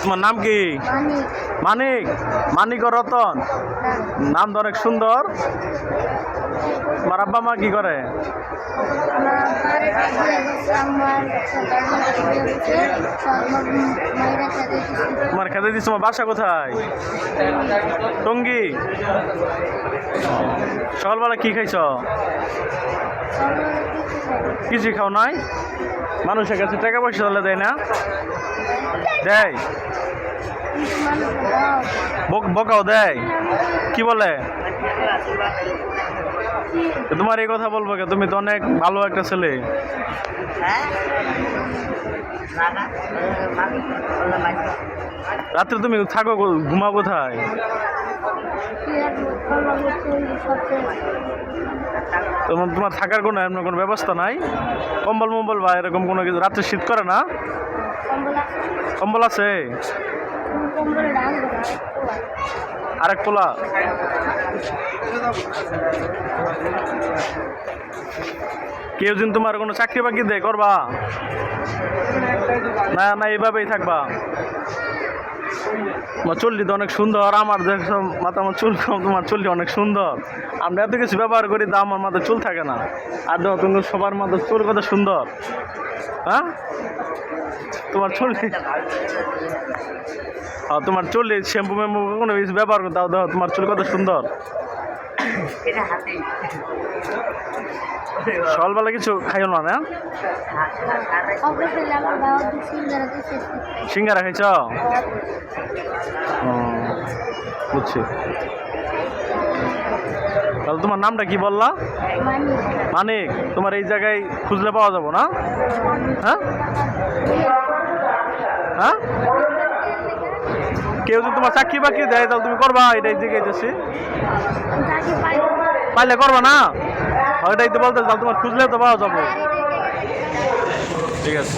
তোমার নাম কি? মানিক। মানিক ও রতন, নাম তো অনেক সুন্দর। তোমার আব্বা মা কি করে? তোমার খেতে দিচ্ছ? তোমার বাসা কোথায়? টঙ্গী। সকালবেলা কি খাইছ? কিছু খাও নাই? মানুষের কাছে টাকা পয়সা তাহলে দেয় না? দেয়? বকাও দেয়? কি বলে? তোমার এই কথা বলবো কে? তুমি তো অনেক ভালো একটা ছেলে। রাত্রে তুমি থাকো, ঘুমাও কোথায়? তোমার থাকার কোনো এমন কোনো ব্যবস্থা নাই? কম্বল মম্বল বা এরকম কোনো কিছু? রাত্রে শীত করে না? কম্বল আছে? আরেক পোলা? কেউ দিন তোমার কোনো চাকরি বাকরি দেয় করবা? না না, এইভাবেই থাকবা? তোমার চুল্লি তো অনেক সুন্দর। আমার দেখো মাথা, আমার চুল কম, তোমার চুল্লি অনেক সুন্দর। আমরা এত কিছু ব্যবহার করি তা আমার মাথায় চুল থাকে না। আর দেখো তুমি সবার মাথায় চুল কত সুন্দর। হ্যাঁ, তোমার চুল্লি, তোমার চুল্লি শ্যাম্পু ম্যাম্পু কোনো কিছু ব্যবহার করো তাও দেখো তোমার চুল কত সুন্দর। সকালবেলা কিছু খাইও না? না, সিঙ্গারা খাইছ? বুঝছি। তাহলে তোমার নামটা কি বললা? মানিক। তোমার এই জায়গায় খুঁজলে পাওয়া যাবো না? হ্যাঁ হ্যাঁ, কেউ যদি তোমার চাকরি বাকরি দেয় তাহলে তুমি করবা? এটাই জিজ্ঞেসি। পাইলে করবা না? ওইটাই তো বলতে, তাহলে তোমার খুঁজলে তো পাওয়া যাবো। ঠিক আছে।